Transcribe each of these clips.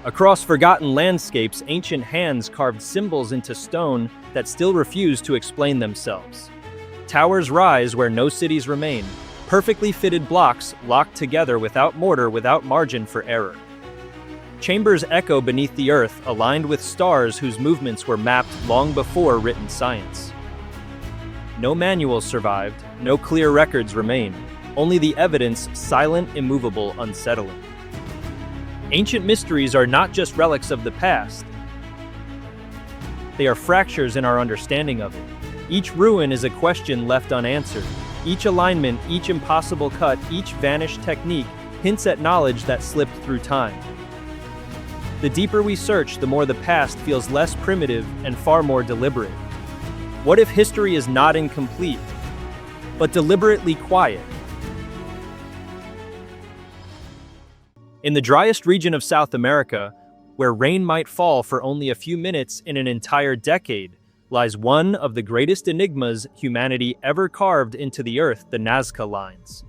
Across forgotten landscapes, ancient hands carved symbols into stone that still refuse to explain themselves. Towers rise where no cities remain, perfectly fitted blocks locked together without mortar, without margin for error. Chambers echo beneath the earth, aligned with stars whose movements were mapped long before written science. No manuals survived, no clear records remain, only the evidence, silent, immovable, unsettling. Ancient mysteries are not just relics of the past. They are fractures in our understanding of it. Each ruin is a question left unanswered. Each alignment, each impossible cut, each vanished technique hints at knowledge that slipped through time. The deeper we search, the more the past feels less primitive and far more deliberate. What if history is not incomplete, but deliberately quiet? In the driest region of South America, where rain might fall for only a few minutes in an entire decade, lies one of the greatest enigmas humanity ever carved into the earth, the Nazca lines.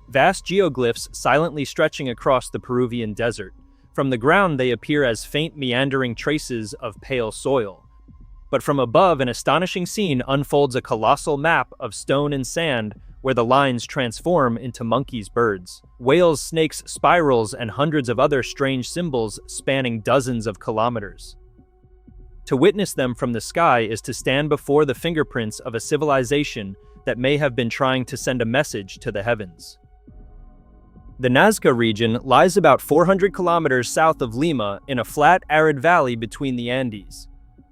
Vast geoglyphs silently stretching across the Peruvian desert. From the ground they appear as faint meandering traces of pale soil. But from above, an astonishing scene unfolds, a colossal map of stone and sand where the lines transform into monkeys, birds, whales, snakes, spirals, and hundreds of other strange symbols spanning dozens of kilometers. To witness them from the sky is to stand before the fingerprints of a civilization that may have been trying to send a message to the heavens. The Nazca region lies about 400 kilometers south of Lima in a flat, arid valley between the Andes.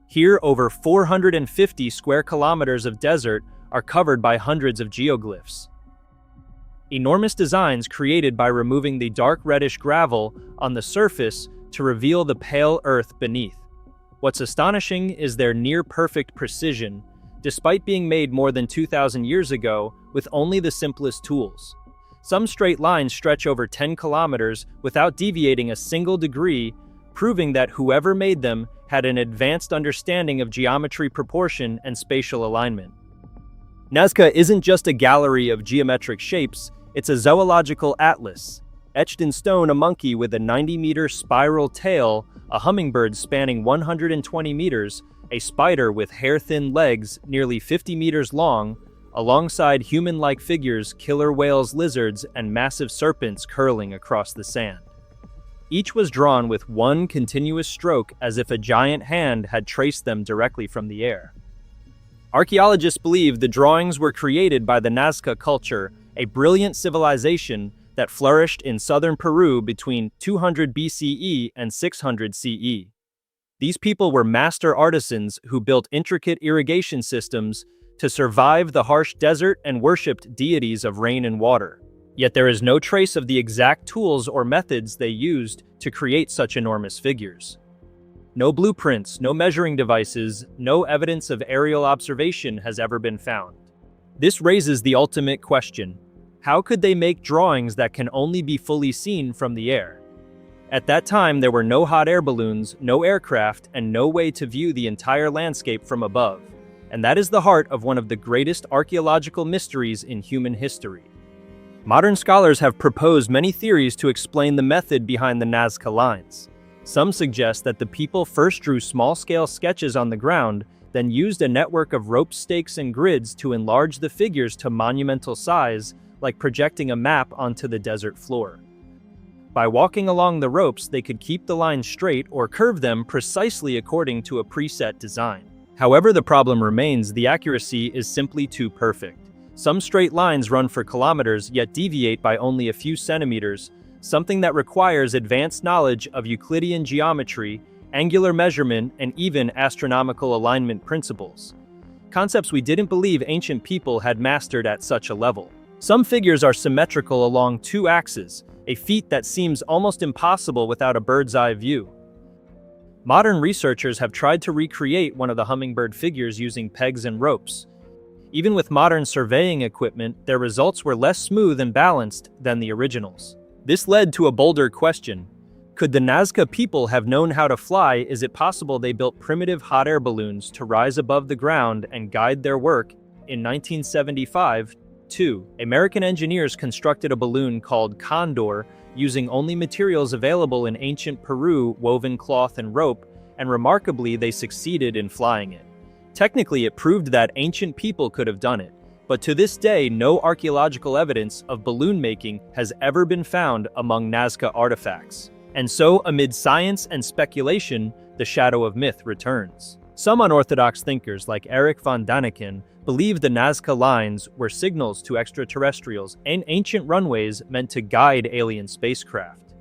Here, over 450 square kilometers of desert are covered by hundreds of geoglyphs. Enormous designs created by removing the dark reddish gravel on the surface to reveal the pale earth beneath. What's astonishing is their near-perfect precision, despite being made more than 2,000 years ago with only the simplest tools. Some straight lines stretch over 10 kilometers without deviating a single degree, proving that whoever made them had an advanced understanding of geometry, proportion, and spatial alignment. Nazca isn't just a gallery of geometric shapes, it's a zoological atlas. Etched in stone, a monkey with a 90-meter spiral tail, a hummingbird spanning 120 meters, a spider with hair-thin legs nearly 50 meters long, alongside human-like figures, killer whales, lizards, and massive serpents curling across the sand. Each was drawn with one continuous stroke, as if a giant hand had traced them directly from the air. Archaeologists believe the drawings were created by the Nazca culture, a brilliant civilization that flourished in southern Peru between 200 BCE and 600 CE. These people were master artisans who built intricate irrigation systems to survive the harsh desert and worshipped deities of rain and water. Yet there is no trace of the exact tools or methods they used to create such enormous figures. No blueprints, no measuring devices, no evidence of aerial observation has ever been found. This raises the ultimate question: how could they make drawings that can only be fully seen from the air? At that time, there were no hot air balloons, no aircraft, and no way to view the entire landscape from above. And that is the heart of one of the greatest archaeological mysteries in human history. Modern scholars have proposed many theories to explain the method behind the Nazca lines. Some suggest that the people first drew small-scale sketches on the ground, then used a network of rope, stakes, and grids to enlarge the figures to monumental size, like projecting a map onto the desert floor. By walking along the ropes, they could keep the lines straight or curve them precisely according to a preset design. However, the problem remains: the accuracy is simply too perfect. Some straight lines run for kilometers, yet deviate by only a few centimeters, something that requires advanced knowledge of Euclidean geometry, angular measurement, and even astronomical alignment principles. Concepts we didn't believe ancient people had mastered at such a level. Some figures are symmetrical along two axes, a feat that seems almost impossible without a bird's-eye view. Modern researchers have tried to recreate one of the hummingbird figures using pegs and ropes. Even with modern surveying equipment, their results were less smooth and balanced than the originals. This led to a bolder question. Could the Nazca people have known how to fly? Is it possible they built primitive hot air balloons to rise above the ground and guide their work? In 1975, American engineers constructed a balloon called Condor using only materials available in ancient Peru, woven cloth and rope, and remarkably, they succeeded in flying it. Technically, it proved that ancient people could have done it, but to this day, no archaeological evidence of balloon making has ever been found among Nazca artifacts. And so, amid science and speculation, the shadow of myth returns. Some unorthodox thinkers, like Erich von Däniken, believe the Nazca lines were signals to extraterrestrials and ancient runways meant to guide alien spacecraft.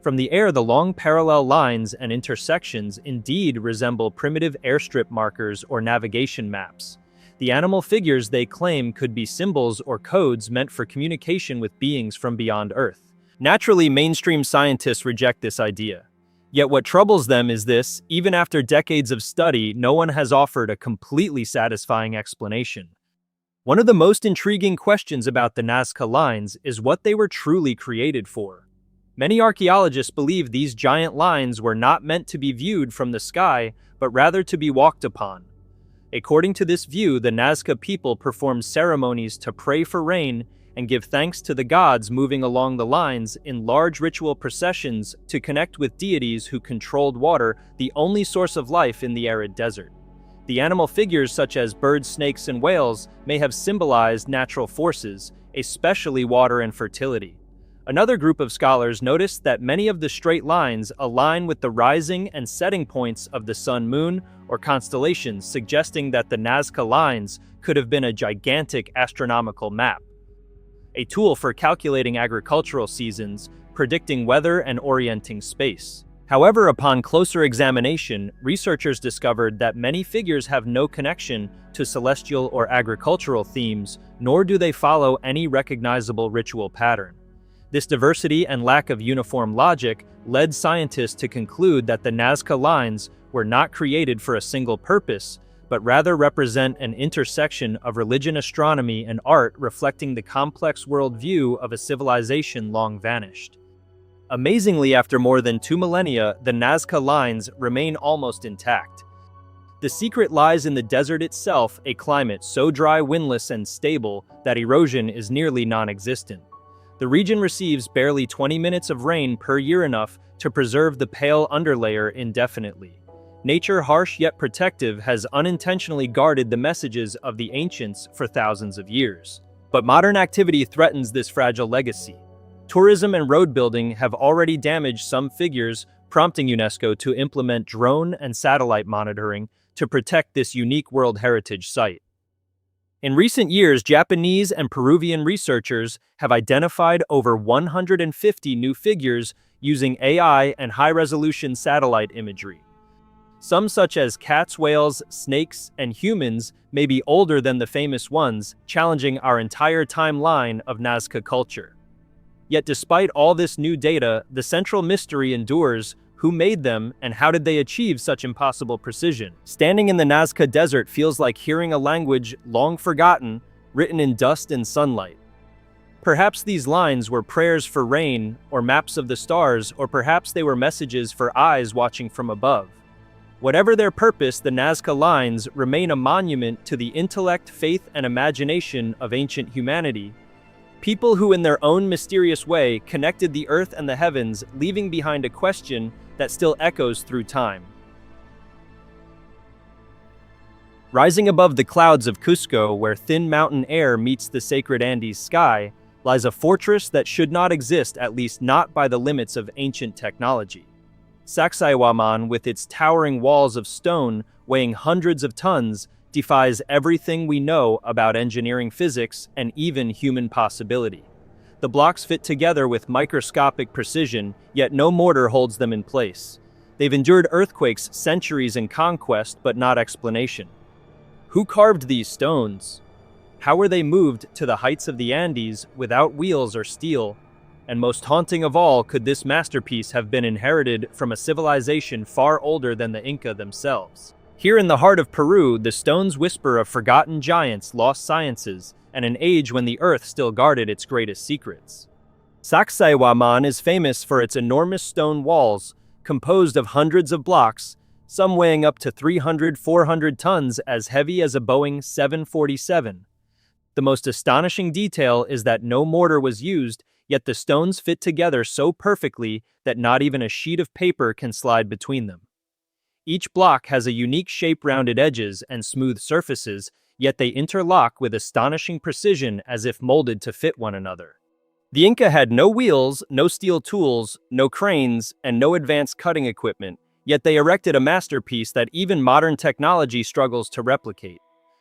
From the air, the long parallel lines and intersections indeed resemble primitive airstrip markers or navigation maps. The animal figures they claim could be symbols or codes meant for communication with beings from beyond Earth. Naturally, mainstream scientists reject this idea. Yet what troubles them is this: even after decades of study, no one has offered a completely satisfying explanation. One of the most intriguing questions about the Nazca lines is what they were truly created for. Many archaeologists believe these giant lines were not meant to be viewed from the sky, but rather to be walked upon. According to this view, the Nazca people performed ceremonies to pray for rain and give thanks to the gods, moving along the lines in large ritual processions to connect with deities who controlled water, the only source of life in the arid desert. The animal figures such as birds, snakes, and whales may have symbolized natural forces, especially water and fertility. Another group of scholars noticed that many of the straight lines align with the rising and setting points of the sun, moon, or constellations, suggesting that the Nazca lines could have been a gigantic astronomical map, a tool for calculating agricultural seasons, predicting weather, and orienting space. However, upon closer examination, researchers discovered that many figures have no connection to celestial or agricultural themes, nor do they follow any recognizable ritual pattern. This diversity and lack of uniform logic led scientists to conclude that the Nazca lines were not created for a single purpose, but rather represent an intersection of religion, astronomy, and art, reflecting the complex worldview of a civilization long vanished. Amazingly, after more than 2 millennia, the Nazca lines remain almost intact. The secret lies in the desert itself, a climate so dry, windless, and stable that erosion is nearly non-existent. The region receives barely 20 minutes of rain per year, enough to preserve the pale underlayer indefinitely. Nature, harsh yet protective, has unintentionally guarded the messages of the ancients for thousands of years. But modern activity threatens this fragile legacy. Tourism and road building have already damaged some figures, prompting UNESCO to implement drone and satellite monitoring to protect this unique World Heritage Site. In recent years, Japanese and Peruvian researchers have identified over 150 new figures using AI and high-resolution satellite imagery. Some, such as cats, whales, snakes, and humans, may be older than the famous ones, challenging our entire timeline of Nazca culture. Yet despite all this new data, the central mystery endures: who made them, and how did they achieve such impossible precision? Standing in the Nazca desert feels like hearing a language long forgotten, written in dust and sunlight. Perhaps these lines were prayers for rain, or maps of the stars, or perhaps they were messages for eyes watching from above. Whatever their purpose, the Nazca lines remain a monument to the intellect, faith, and imagination of ancient humanity. People who, in their own mysterious way, connected the earth and the heavens, leaving behind a question that still echoes through time. Rising above the clouds of Cusco, where thin mountain air meets the sacred Andes sky, lies a fortress that should not exist, at least not by the limits of ancient technology. Sacsayhuaman, with its towering walls of stone weighing hundreds of tons, defies everything we know about engineering, physics, and even human possibility. The blocks fit together with microscopic precision, yet no mortar holds them in place. They've endured earthquakes, centuries, and conquest, but not explanation. Who carved these stones? How were they moved to the heights of the Andes without wheels or steel? And most haunting of all, could this masterpiece have been inherited from a civilization far older than the Inca themselves? Here in the heart of Peru, the stones whisper of forgotten giants, lost sciences, and an age when the earth still guarded its greatest secrets. Sacsayhuaman is famous for its enormous stone walls, composed of hundreds of blocks, some weighing up to 300-400 tons, as heavy as a Boeing 747. The most astonishing detail is that no mortar was used, yet the stones fit together so perfectly that not even a sheet of paper can slide between them. Each block has a unique shape, rounded edges, and smooth surfaces, yet they interlock with astonishing precision as if molded to fit one another. The Inca had no wheels, no steel tools, no cranes, and no advanced cutting equipment, yet they erected a masterpiece that even modern technology struggles to replicate.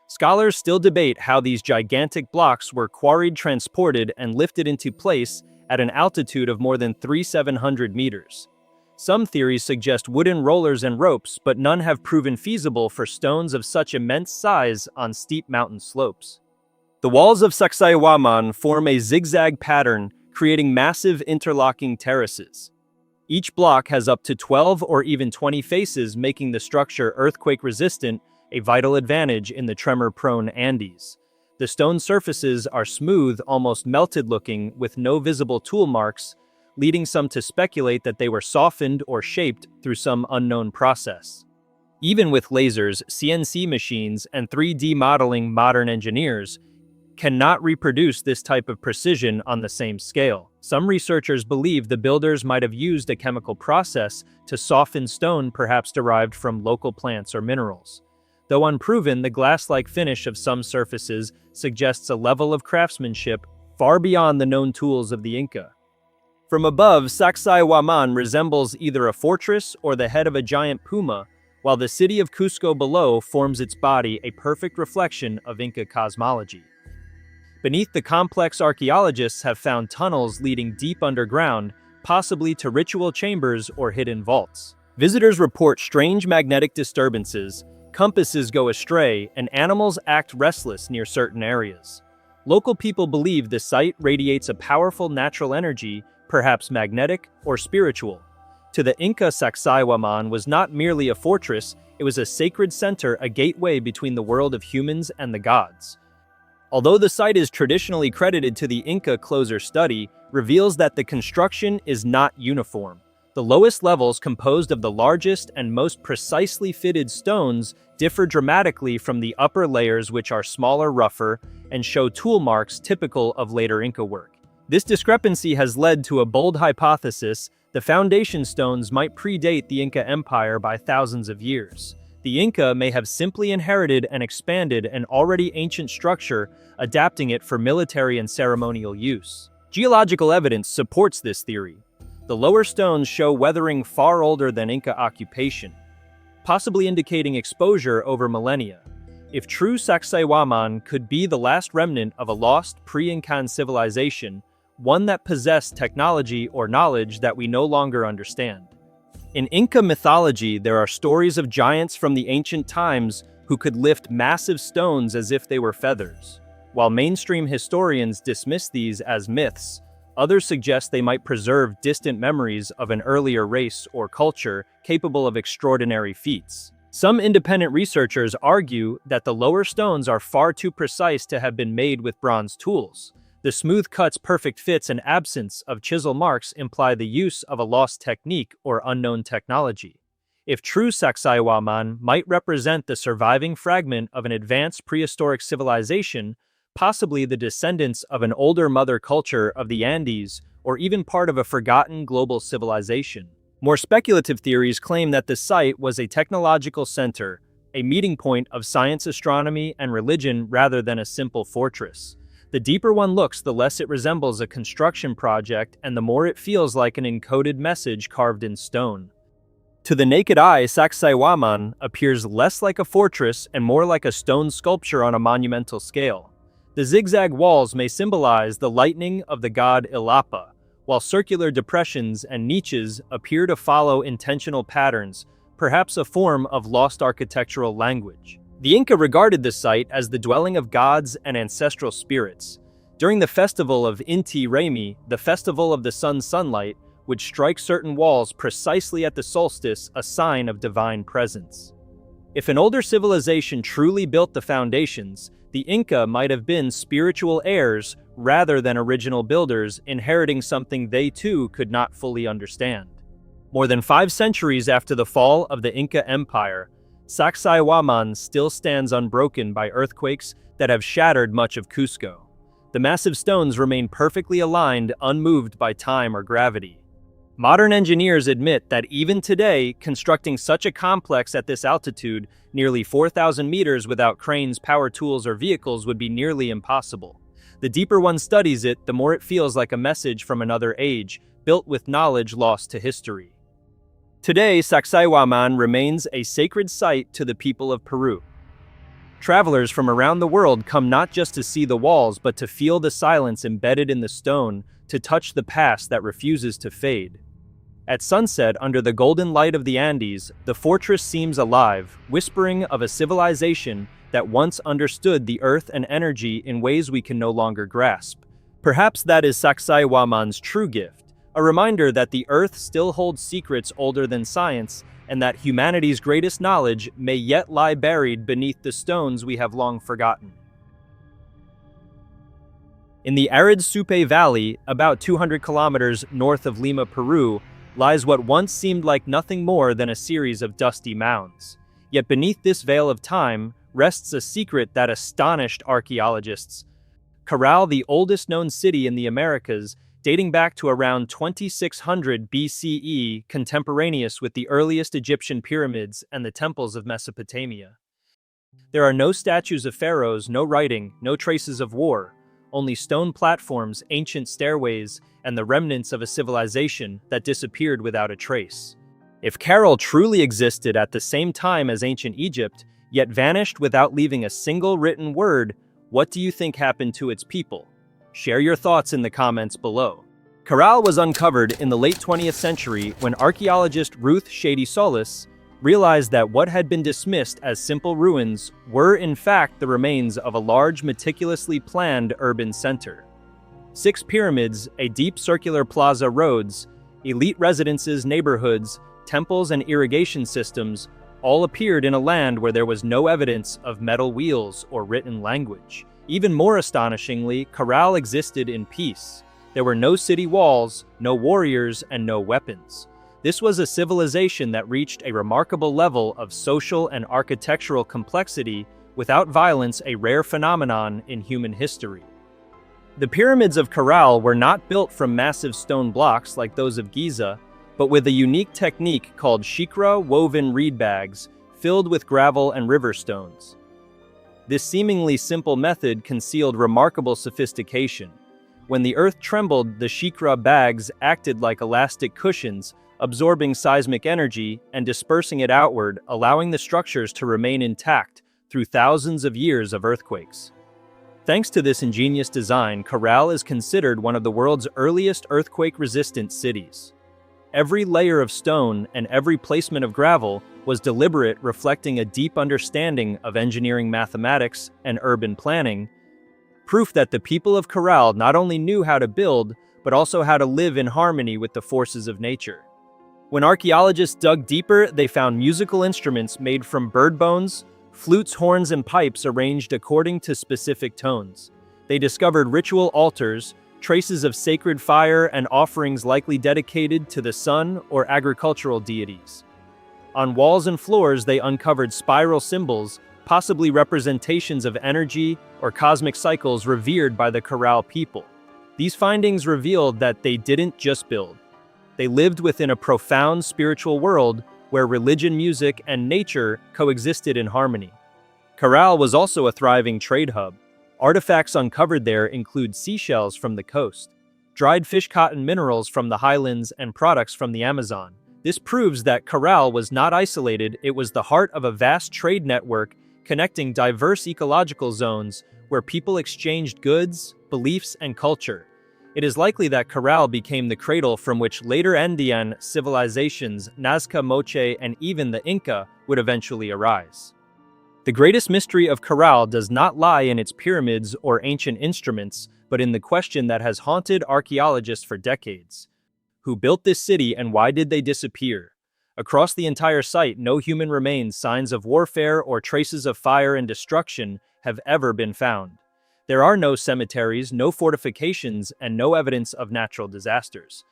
Scholars still debate how these gigantic blocks were quarried, transported, and lifted into place at an altitude of more than 3,700 meters. Some theories suggest wooden rollers and ropes, but none have proven feasible for stones of such immense size on steep mountain slopes. The walls of Sacsayhuaman form a zigzag pattern, creating massive interlocking terraces. Each block has up to 12 or even 20 faces, making the structure earthquake-resistant, a vital advantage in the tremor-prone Andes. The stone surfaces are smooth, almost melted-looking, with no visible tool marks, leading some to speculate that they were softened or shaped through some unknown process. Even with lasers, CNC machines, and 3D modeling, modern engineers cannot reproduce this type of precision on the same scale. Some researchers believe the builders might have used a chemical process to soften stone, perhaps derived from local plants or minerals. Though unproven, the glass-like finish of some surfaces suggests a level of craftsmanship far beyond the known tools of the Inca. From above, Sacsayhuaman resembles either a fortress or the head of a giant puma, while the city of Cusco below forms its body, a perfect reflection of Inca cosmology. Beneath the complex, archaeologists have found tunnels leading deep underground, possibly to ritual chambers or hidden vaults. Visitors report strange magnetic disturbances, compasses go astray, and animals act restless near certain areas. Local people believe the site radiates a powerful natural energy, perhaps magnetic or spiritual. To the Inca, Sacsayhuaman was not merely a fortress, it was a sacred center, a gateway between the world of humans and the gods. Although the site is traditionally credited to the Inca, closer study reveals that the construction is not uniform. The lowest levels, composed of the largest and most precisely fitted stones, differ dramatically from the upper layers, which are smaller, rougher, and show tool marks typical of later Inca work. This discrepancy has led to a bold hypothesis: the foundation stones might predate the Inca Empire by thousands of years. The Inca may have simply inherited and expanded an already ancient structure, adapting it for military and ceremonial use. Geological evidence supports this theory. The lower stones show weathering far older than Inca occupation, possibly indicating exposure over millennia. If true, Sacsayhuaman could be the last remnant of a lost pre-Incan civilization, one that possessed technology or knowledge that we no longer understand. In Inca mythology, there are stories of giants from the ancient times who could lift massive stones as if they were feathers. While mainstream historians dismiss these as myths, others suggest they might preserve distant memories of an earlier race or culture capable of extraordinary feats. Some independent researchers argue that the lower stones are far too precise to have been made with bronze tools. The smooth cuts, perfect fits, and absence of chisel marks imply the use of a lost technique or unknown technology. If true, Sacsayhuaman might represent the surviving fragment of an advanced prehistoric civilization, possibly the descendants of an older mother culture of the Andes, or even part of a forgotten global civilization. More speculative theories claim that the site was a technological center, a meeting point of science, astronomy, and religion rather than a simple fortress. The deeper one looks, the less it resembles a construction project, and the more it feels like an encoded message carved in stone. To the naked eye, Sacsayhuaman appears less like a fortress and more like a stone sculpture on a monumental scale. The zigzag walls may symbolize the lightning of the god Illapa, while circular depressions and niches appear to follow intentional patterns, perhaps a form of lost architectural language. The Inca regarded the site as the dwelling of gods and ancestral spirits. During the festival of Inti Raymi, the festival of the sun's sunlight, would strike certain walls precisely at the solstice, a sign of divine presence. If an older civilization truly built the foundations, the Inca might have been spiritual heirs rather than original builders, inheriting something they too could not fully understand. More than 5 centuries after the fall of the Inca Empire, Sacsayhuaman still stands unbroken by earthquakes that have shattered much of Cusco. The massive stones remain perfectly aligned, unmoved by time or gravity. Modern engineers admit that even today, constructing such a complex at this altitude, nearly 4,000 meters without cranes, power tools, or vehicles would be nearly impossible. The deeper one studies it, the more it feels like a message from another age, built with knowledge lost to history. Today, Sacsayhuaman remains a sacred site to the people of Peru. Travelers from around the world come not just to see the walls, but to feel the silence embedded in the stone, to touch the past that refuses to fade. At sunset, under the golden light of the Andes, the fortress seems alive, whispering of a civilization that once understood the earth and energy in ways we can no longer grasp. Perhaps that is Sacsayhuaman's true gift, a reminder that the earth still holds secrets older than science, and that humanity's greatest knowledge may yet lie buried beneath the stones we have long forgotten. In the arid Supe Valley, about 200 kilometers north of Lima, Peru, lies what once seemed like nothing more than a series of dusty mounds. Yet beneath this veil of time rests a secret that astonished archaeologists. Caral, the oldest known city in the Americas, dating back to around 2600 BCE, contemporaneous with the earliest Egyptian pyramids and the temples of Mesopotamia. There are no statues of pharaohs, no writing, no traces of war, only stone platforms, ancient stairways, and the remnants of a civilization that disappeared without a trace. If Caral truly existed at the same time as ancient Egypt, yet vanished without leaving a single written word, what do you think happened to its people? Share your thoughts in the comments below. Caral was uncovered in the late 20th century when archaeologist Ruth Shady Solis realized that what had been dismissed as simple ruins were in fact the remains of a large, meticulously planned urban center. 6 pyramids, a deep circular plaza, roads, elite residences, neighborhoods, temples, and irrigation systems all appeared in a land where there was no evidence of metal wheels or written language. Even more astonishingly, Caral existed in peace. There were no city walls, no warriors, and no weapons. This was a civilization that reached a remarkable level of social and architectural complexity without violence, a rare phenomenon in human history. The pyramids of Caral were not built from massive stone blocks like those of Giza, but with a unique technique called shikra, woven reed bags filled with gravel and river stones. This seemingly simple method concealed remarkable sophistication. When the earth trembled, the shikra bags acted like elastic cushions, absorbing seismic energy and dispersing it outward, allowing the structures to remain intact through thousands of years of earthquakes. Thanks to this ingenious design, Caral is considered one of the world's earliest earthquake-resistant cities. Every layer of stone and every placement of gravel was deliberate, reflecting a deep understanding of engineering, mathematics, and urban planning, proof that the people of Caral not only knew how to build, but also how to live in harmony with the forces of nature. When archaeologists dug deeper, they found musical instruments made from bird bones, flutes, horns, and pipes arranged according to specific tones. They discovered ritual altars, traces of sacred fire, and offerings likely dedicated to the sun or agricultural deities. On walls and floors, they uncovered spiral symbols, possibly representations of energy or cosmic cycles revered by the Caral people. These findings revealed that they didn't just build. They lived within a profound spiritual world where religion, music, and nature coexisted in harmony. Caral was also a thriving trade hub. Artifacts uncovered there include seashells from the coast, dried fish, cotton, minerals from the highlands, and products from the Amazon. This proves that Caral was not isolated, it was the heart of a vast trade network connecting diverse ecological zones where people exchanged goods, beliefs, and culture. It is likely that Caral became the cradle from which later Andean civilizations, Nazca, Moche, and even the Inca would eventually arise. The greatest mystery of Caral does not lie in its pyramids or ancient instruments, but in the question that has haunted archaeologists for decades. Who built this city and why did they disappear? Across the entire site, no human remains, signs of warfare, or traces of fire and destruction have ever been found. There are no cemeteries, no fortifications, and no evidence of natural disasters.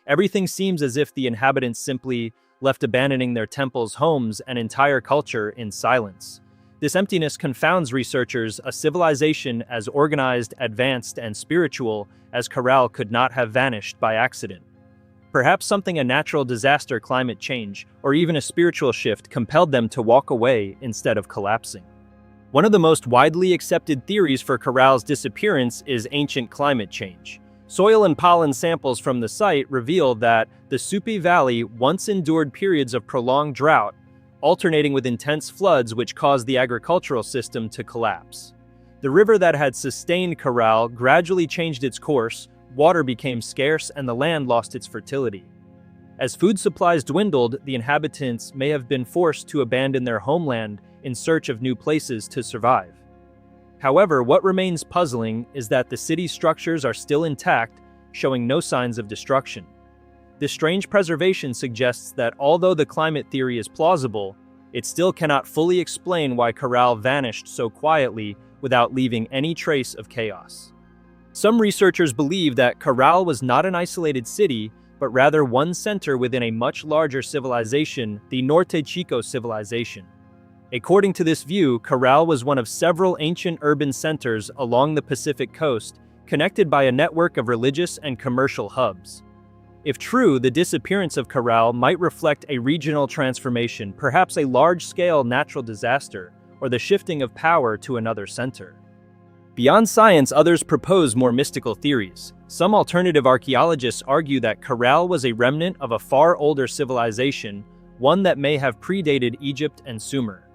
Everything seems as if the inhabitants simply left, abandoning their temples, homes, and entire culture in silence. This emptiness confounds researchers. A civilization as organized, advanced, and spiritual as Caral could not have vanished by accident. Perhaps something, a natural disaster, climate change, or even a spiritual shift compelled them to walk away instead of collapsing. One of the most widely accepted theories for Caral's disappearance is ancient climate change. Soil and pollen samples from the site reveal that the Supi Valley once endured periods of prolonged drought, alternating with intense floods which caused the agricultural system to collapse. The river that had sustained Caral gradually changed its course, water became scarce, and the land lost its fertility. As food supplies dwindled, the inhabitants may have been forced to abandon their homeland in search of new places to survive. However, what remains puzzling is that the city's structures are still intact, showing no signs of destruction. This strange preservation suggests that although the climate theory is plausible, it still cannot fully explain why Caral vanished so quietly without leaving any trace of chaos. Some researchers believe that Caral was not an isolated city, but rather one center within a much larger civilization, the Norte Chico civilization. According to this view, Caral was one of several ancient urban centers along the Pacific coast, connected by a network of religious and commercial hubs. If true, the disappearance of Caral might reflect a regional transformation, perhaps a large-scale natural disaster, or the shifting of power to another center. Beyond science, others propose more mystical theories. Some alternative archaeologists argue that Caral was a remnant of a far older civilization, one that may have predated Egypt and Sumer.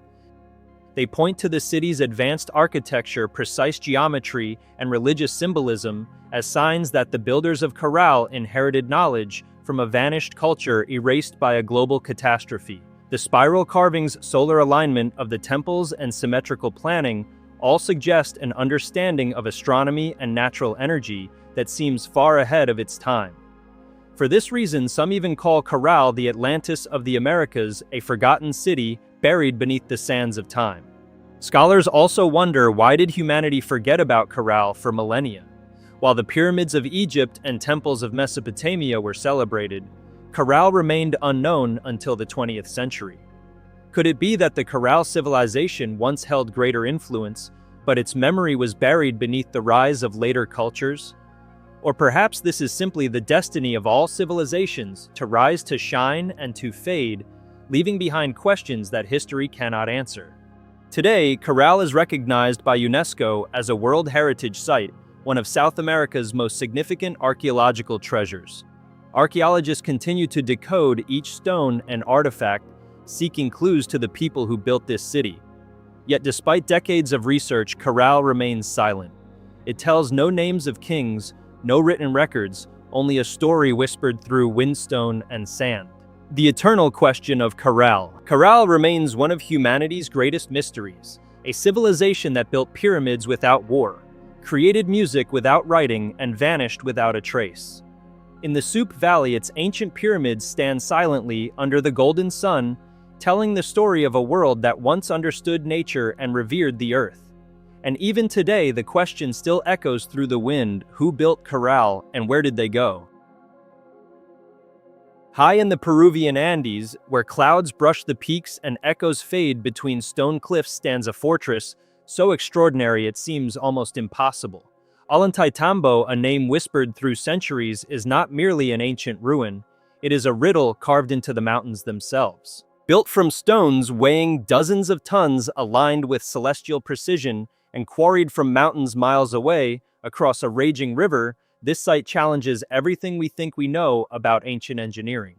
They point to the city's advanced architecture, precise geometry, and religious symbolism as signs that the builders of Caral inherited knowledge from a vanished culture erased by a global catastrophe. The spiral carvings, solar alignment of the temples, and symmetrical planning all suggest an understanding of astronomy and natural energy that seems far ahead of its time. For this reason, some even call Caral the Atlantis of the Americas, a forgotten city buried beneath the sands of time. Scholars also wonder, why did humanity forget about Caral for millennia? While the pyramids of Egypt and temples of Mesopotamia were celebrated, Caral remained unknown until the 20th century. Could it be that the Caral civilization once held greater influence, but its memory was buried beneath the rise of later cultures? Or perhaps this is simply the destiny of all civilizations, to rise, to shine, and to fade, leaving behind questions that history cannot answer. Today, Caral is recognized by UNESCO as a World Heritage Site, one of South America's most significant archaeological treasures. Archaeologists continue to decode each stone and artifact, seeking clues to the people who built this city. Yet despite decades of research, Caral remains silent. It tells no names of kings, no written records, only a story whispered through windstone and sand. The eternal question of Caral. Caral remains one of humanity's greatest mysteries, a civilization that built pyramids without war, created music without writing, and vanished without a trace. In the Sup Valley, its ancient pyramids stand silently under the golden sun, telling the story of a world that once understood nature and revered the earth. And even today, the question still echoes through the wind: who built Caral and where did they go? High in the Peruvian Andes, where clouds brush the peaks and echoes fade between stone cliffs, stands a fortress so extraordinary it seems almost impossible. Ollantaytambo, a name whispered through centuries, is not merely an ancient ruin, it is a riddle carved into the mountains themselves. Built from stones weighing dozens of tons, aligned with celestial precision, and quarried from mountains miles away across a raging river, this site challenges everything we think we know about ancient engineering.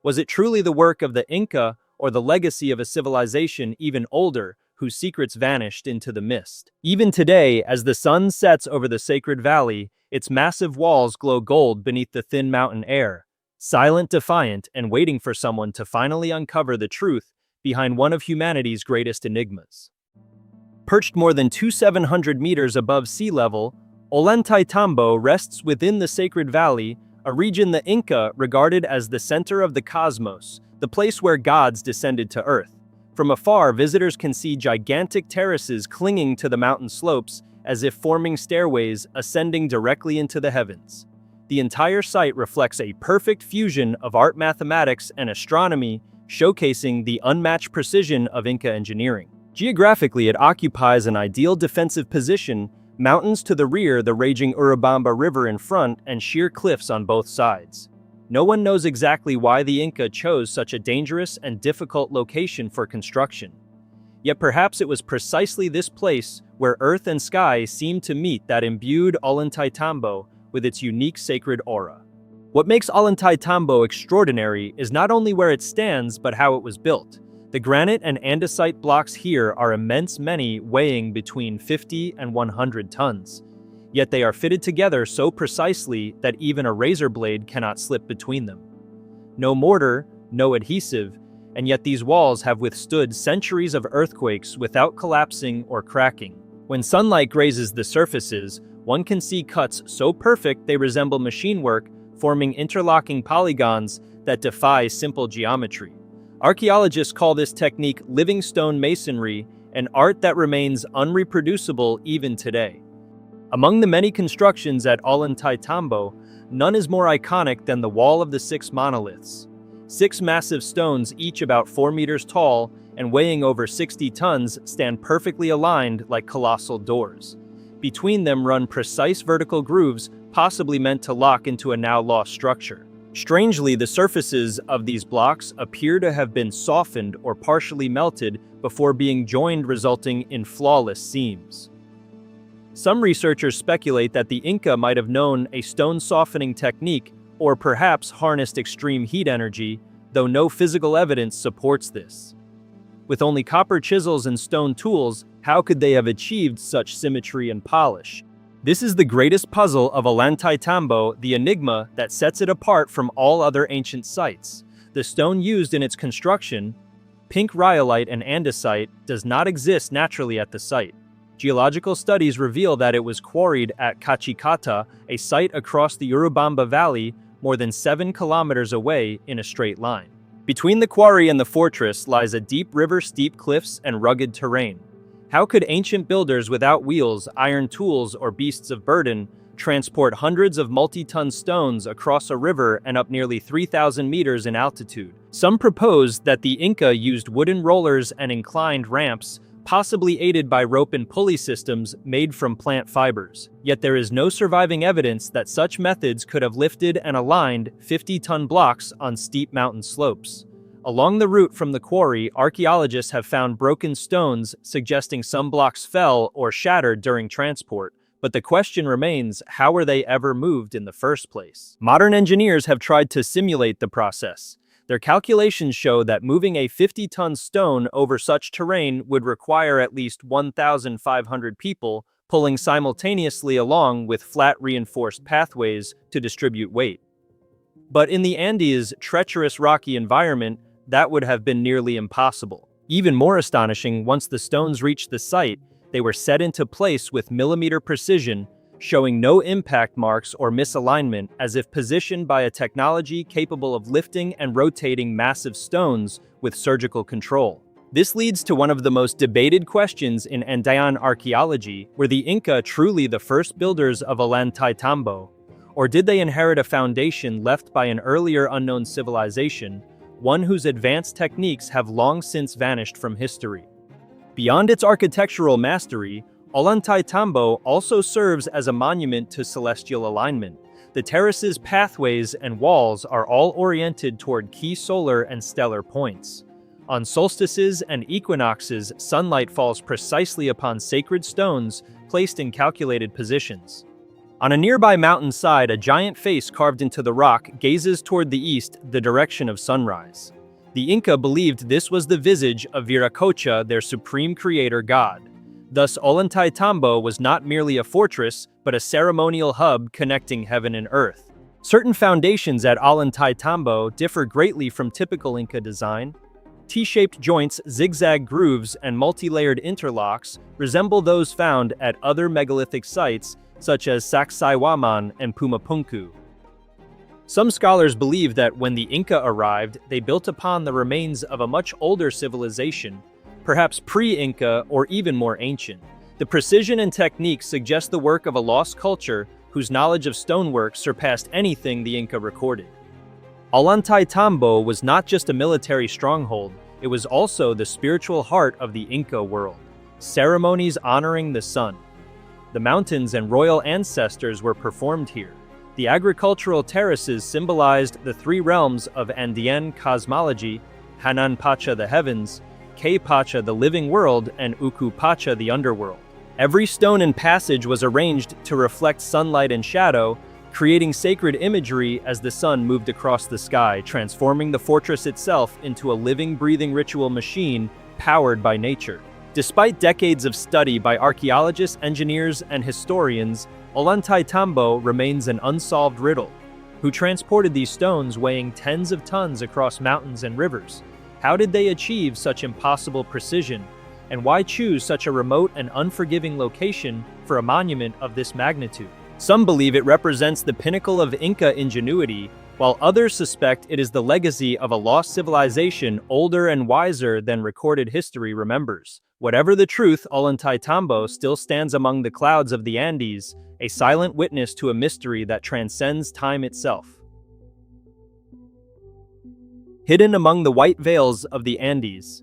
Was it truly the work of the Inca, or the legacy of a civilization even older, whose secrets vanished into the mist? Even today, as the sun sets over the sacred valley, its massive walls glow gold beneath the thin mountain air, silent, defiant, and waiting for someone to finally uncover the truth behind one of humanity's greatest enigmas. Perched more than 2,700 meters above sea level, Ollantaytambo rests within the sacred valley, a region the Inca regarded as the center of the cosmos, the place where gods descended to earth. From afar, visitors can see gigantic terraces clinging to the mountain slopes, as if forming stairways ascending directly into the heavens. The entire site reflects a perfect fusion of art, mathematics, and astronomy, showcasing the unmatched precision of Inca engineering. Geographically, it occupies an ideal defensive position, mountains to the rear, the raging Urubamba River in front, and sheer cliffs on both sides. No one knows exactly why the Inca chose such a dangerous and difficult location for construction. Yet perhaps it was precisely this place where earth and sky seemed to meet that imbued Ollantaytambo with its unique sacred aura. What makes Ollantaytambo extraordinary is not only where it stands, but how it was built. The granite and andesite blocks here are immense, many weighing between 50 and 100 tons. Yet they are fitted together so precisely that even a razor blade cannot slip between them. No mortar, no adhesive, and yet these walls have withstood centuries of earthquakes without collapsing or cracking. When sunlight grazes the surfaces, one can see cuts so perfect they resemble machine work, forming interlocking polygons that defy simple geometry. Archaeologists call this technique living stone masonry, an art that remains unreproducible even today. Among the many constructions at Ollantaytambo, none is more iconic than the Wall of the Six Monoliths. 6 massive stones, each about 4 meters tall and weighing over 60 tons, stand perfectly aligned like colossal doors. Between them run precise vertical grooves, possibly meant to lock into a now-lost structure. Strangely, the surfaces of these blocks appear to have been softened or partially melted before being joined, resulting in flawless seams. Some researchers speculate that the Inca might have known a stone softening technique or perhaps harnessed extreme heat energy, though no physical evidence supports this. With only copper chisels and stone tools, how could they have achieved such symmetry and polish? This is the greatest puzzle of Ollantaytambo, the enigma that sets it apart from all other ancient sites. The stone used in its construction, pink rhyolite and andesite, does not exist naturally at the site. Geological studies reveal that it was quarried at Capacocha, a site across the Urubamba Valley, more than 7 kilometers away in a straight line. Between the quarry and the fortress lies a deep river, steep cliffs, and rugged terrain. How could ancient builders without wheels, iron tools, or beasts of burden transport hundreds of multi-ton stones across a river and up nearly 3,000 meters in altitude? Some propose that the Inca used wooden rollers and inclined ramps, possibly aided by rope and pulley systems made from plant fibers. Yet there is no surviving evidence that such methods could have lifted and aligned 50-ton blocks on steep mountain slopes. Along the route from the quarry, archaeologists have found broken stones, suggesting some blocks fell or shattered during transport. But the question remains, how were they ever moved in the first place? Modern engineers have tried to simulate the process. Their calculations show that moving a 50-ton stone over such terrain would require at least 1,500 people, pulling simultaneously along with flat reinforced pathways to distribute weight. But in the Andes' treacherous rocky environment, that would have been nearly impossible. Even more astonishing, once the stones reached the site, they were set into place with millimeter precision, showing no impact marks or misalignment, as if positioned by a technology capable of lifting and rotating massive stones with surgical control. This leads to one of the most debated questions in Andean archaeology: were the Inca truly the first builders of Ollantaytambo? Or did they inherit a foundation left by an earlier unknown civilization, one whose advanced techniques have long since vanished from history? Beyond its architectural mastery, Ollantaytambo also serves as a monument to celestial alignment. The terraces, pathways, and walls are all oriented toward key solar and stellar points. On solstices and equinoxes, sunlight falls precisely upon sacred stones placed in calculated positions. On a nearby mountainside, a giant face carved into the rock gazes toward the east, the direction of sunrise. The Inca believed this was the visage of Viracocha, their supreme creator god. Thus, Ollantaytambo was not merely a fortress, but a ceremonial hub connecting heaven and earth. Certain foundations at Ollantaytambo differ greatly from typical Inca design. T-shaped joints, zigzag grooves, and multi-layered interlocks resemble those found at other megalithic sites, such as Sacsayhuaman and Pumapunku. Some scholars believe that when the Inca arrived, they built upon the remains of a much older civilization, perhaps pre-Inca or even more ancient. The precision and technique suggest the work of a lost culture whose knowledge of stonework surpassed anything the Inca recorded. Ollantaytambo was not just a military stronghold, it was also the spiritual heart of the Inca world. Ceremonies honoring the sun, the mountains, and royal ancestors were performed here. The agricultural terraces symbolized the three realms of Andean cosmology: Hanan Pacha, the heavens; K Pacha, the living world; and Uku Pacha, the underworld. Every stone and passage was arranged to reflect sunlight and shadow, creating sacred imagery as the sun moved across the sky, transforming the fortress itself into a living, breathing ritual machine powered by nature. Despite decades of study by archaeologists, engineers, and historians, Ollantaytambo remains an unsolved riddle. Who transported these stones weighing tens of tons across mountains and rivers? How did they achieve such impossible precision? And why choose such a remote and unforgiving location for a monument of this magnitude? Some believe it represents the pinnacle of Inca ingenuity, while others suspect it is the legacy of a lost civilization older and wiser than recorded history remembers. Whatever the truth, Ollantaytambo still stands among the clouds of the Andes, a silent witness to a mystery that transcends time itself. Hidden among the white veils of the Andes,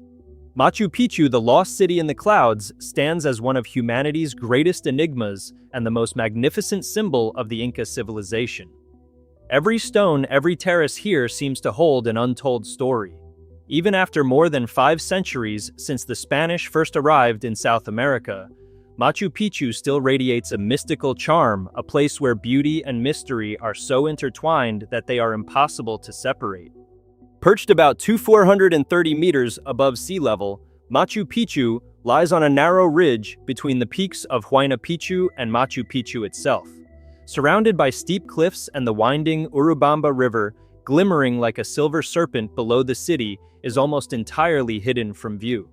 Machu Picchu, the lost city in the clouds, stands as one of humanity's greatest enigmas and the most magnificent symbol of the Inca civilization. Every stone, every terrace here seems to hold an untold story. Even after more than 5 centuries since the Spanish first arrived in South America, Machu Picchu still radiates a mystical charm, a place where beauty and mystery are so intertwined that they are impossible to separate. Perched about 430 meters above sea level, Machu Picchu lies on a narrow ridge between the peaks of Huayna Picchu and Machu Picchu itself. Surrounded by steep cliffs and the winding Urubamba River, glimmering like a silver serpent below the city, is almost entirely hidden from view.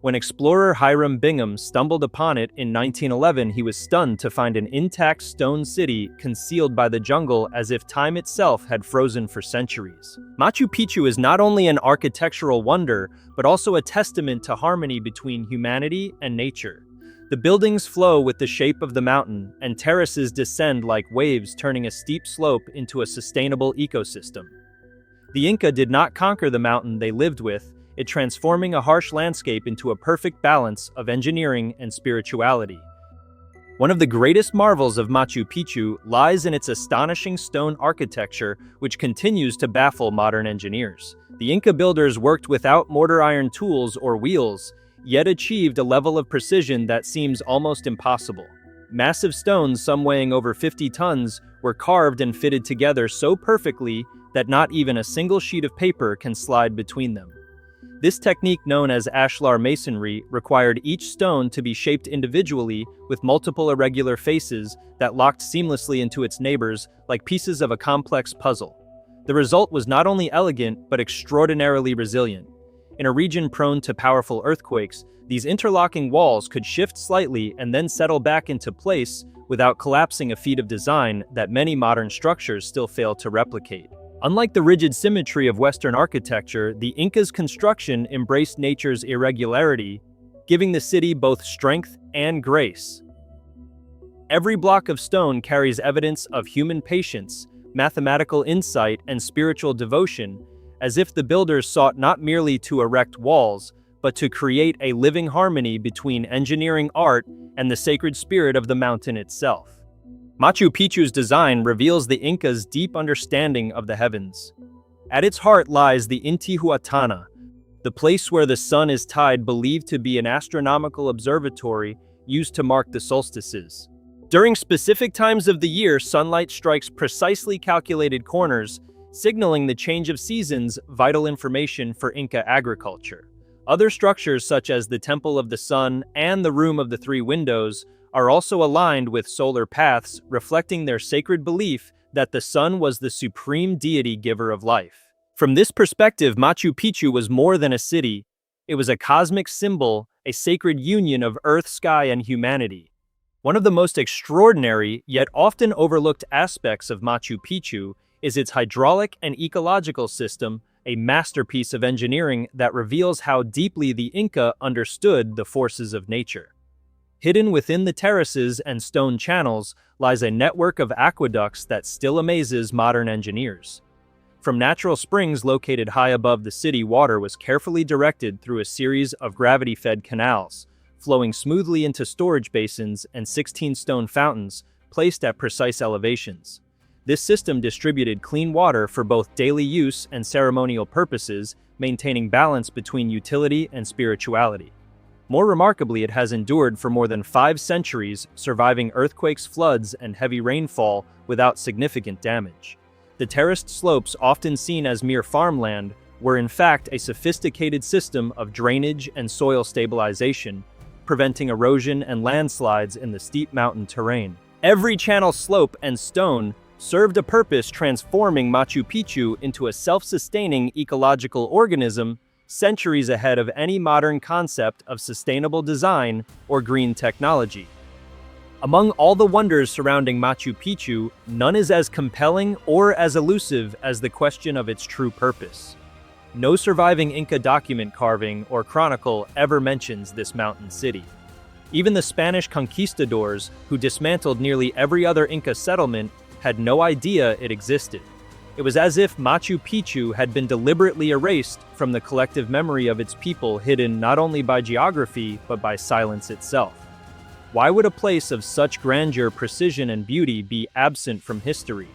When explorer Hiram Bingham stumbled upon it in 1911, he was stunned to find an intact stone city concealed by the jungle as if time itself had frozen for centuries. Machu Picchu is not only an architectural wonder, but also a testament to harmony between humanity and nature. The buildings flow with the shape of the mountain, and terraces descend like waves, turning a steep slope into a sustainable ecosystem. The Inca did not conquer the mountain they lived with, it transforming a harsh landscape into a perfect balance of engineering and spirituality. One of the greatest marvels of Machu Picchu lies in its astonishing stone architecture, which continues to baffle modern engineers. The Inca builders worked without mortar iron tools or wheels, yet achieved a level of precision that seems almost impossible. Massive stones, some weighing over 50 tons, were carved and fitted together so perfectly that not even a single sheet of paper can slide between them. This technique, known as ashlar masonry, required each stone to be shaped individually with multiple irregular faces that locked seamlessly into its neighbors like pieces of a complex puzzle. The result was not only elegant but extraordinarily resilient. In a region prone to powerful earthquakes, these interlocking walls could shift slightly and then settle back into place without collapsing, a feat of design that many modern structures still fail to replicate. Unlike the rigid symmetry of Western architecture, the Incas' construction embraced nature's irregularity, giving the city both strength and grace. Every block of stone carries evidence of human patience, mathematical insight, and spiritual devotion, as if the builders sought not merely to erect walls, but to create a living harmony between engineering art and the sacred spirit of the mountain itself. Machu Picchu's design reveals the Incas' deep understanding of the heavens. At its heart lies the Intihuatana, the place where the sun is tied, believed to be an astronomical observatory used to mark the solstices. During specific times of the year, sunlight strikes precisely calculated corners, signaling the change of seasons, vital information for Inca agriculture. Other structures, such as the Temple of the Sun and the Room of the Three Windows, are also aligned with solar paths, reflecting their sacred belief that the sun was the supreme deity giver of life. From this perspective, Machu Picchu was more than a city. It was a cosmic symbol, a sacred union of earth, sky, and humanity. One of the most extraordinary, yet often overlooked aspects of Machu Picchu is its hydraulic and ecological system, a masterpiece of engineering that reveals how deeply the Inca understood the forces of nature. Hidden within the terraces and stone channels lies a network of aqueducts that still amazes modern engineers. From natural springs located high above the city, water was carefully directed through a series of gravity-fed canals, flowing smoothly into storage basins and 16 stone fountains placed at precise elevations. This system distributed clean water for both daily use and ceremonial purposes, maintaining balance between utility and spirituality. More remarkably, it has endured for more than 5 centuries, surviving earthquakes, floods, and heavy rainfall without significant damage. The terraced slopes, often seen as mere farmland, were in fact a sophisticated system of drainage and soil stabilization, preventing erosion and landslides in the steep mountain terrain. Every channel, slope, and stone served a purpose, transforming Machu Picchu into a self-sustaining ecological organism centuries ahead of any modern concept of sustainable design or green technology. Among all the wonders surrounding Machu Picchu, none is as compelling or as elusive as the question of its true purpose. No surviving Inca document, carving, or chronicle ever mentions this mountain city. Even the Spanish conquistadors, who dismantled nearly every other Inca settlement, had no idea it existed. It was as if Machu Picchu had been deliberately erased from the collective memory of its people, hidden not only by geography but by silence itself. Why would a place of such grandeur, precision, and beauty be absent from history?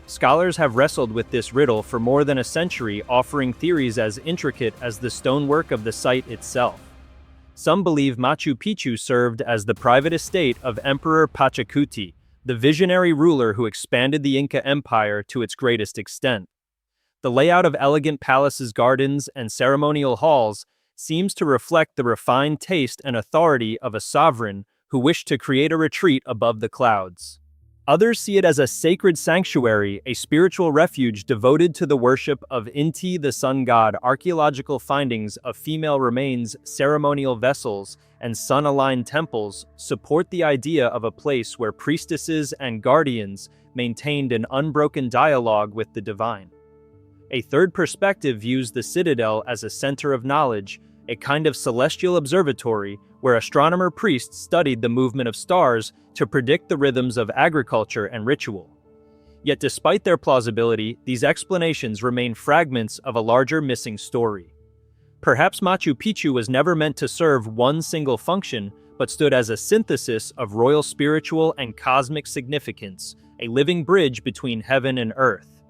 Scholars have wrestled with this riddle for more than a century, offering theories as intricate as the stonework of the site itself. Some believe Machu Picchu served as the private estate of Emperor Pachacuti, the visionary ruler who expanded the Inca Empire to its greatest extent. The layout of elegant palaces, gardens, and ceremonial halls seems to reflect the refined taste and authority of a sovereign who wished to create a retreat above the clouds. Others see it as a sacred sanctuary, a spiritual refuge devoted to the worship of Inti, the sun god. Archaeological findings of female remains, ceremonial vessels, and sun-aligned temples support the idea of a place where priestesses and guardians maintained an unbroken dialogue with the divine. A third perspective views the citadel as a center of knowledge, a kind of celestial observatory where astronomer priests studied the movement of stars to predict the rhythms of agriculture and ritual. Yet despite their plausibility, these explanations remain fragments of a larger missing story. Perhaps Machu Picchu was never meant to serve one single function, but stood as a synthesis of royal spiritual and cosmic significance, a living bridge between heaven and earth.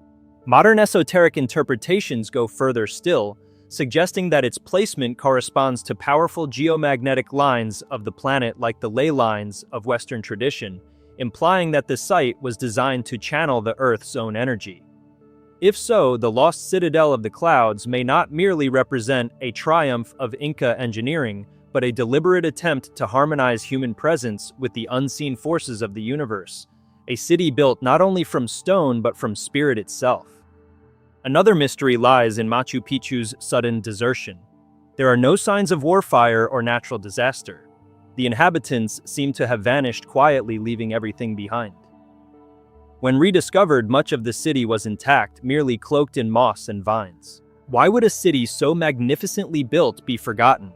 Modern esoteric interpretations go further still, suggesting that its placement corresponds to powerful geomagnetic lines of the planet like the ley lines of Western tradition, implying that the site was designed to channel the Earth's own energy. If so, the lost citadel of the clouds may not merely represent a triumph of Inca engineering, but a deliberate attempt to harmonize human presence with the unseen forces of the universe, a city built not only from stone but from spirit itself. Another mystery lies in Machu Picchu's sudden desertion. There are no signs of warfare or natural disaster. The inhabitants seem to have vanished quietly, leaving everything behind. When rediscovered, much of the city was intact, merely cloaked in moss and vines. Why would a city so magnificently built be forgotten?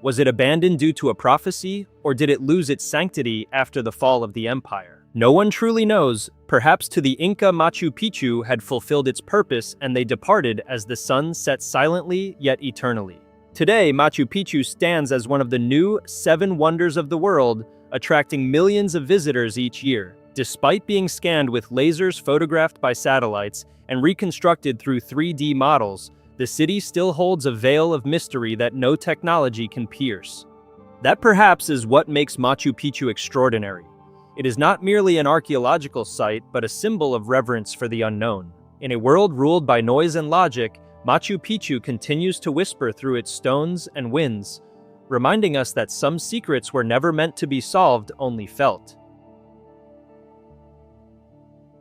Was it abandoned due to a prophecy, or did it lose its sanctity after the fall of the empire? No one truly knows. Perhaps to the Inca, Machu Picchu had fulfilled its purpose and they departed as the sun set silently yet eternally. Today, Machu Picchu stands as one of the new 7 wonders of the world, attracting millions of visitors each year. Despite being scanned with lasers, photographed by satellites, and reconstructed through 3D models, the city still holds a veil of mystery that no technology can pierce. That perhaps is what makes Machu Picchu extraordinary. It is not merely an archaeological site, but a symbol of reverence for the unknown. In a world ruled by noise and logic, Machu Picchu continues to whisper through its stones and winds, reminding us that some secrets were never meant to be solved, only felt.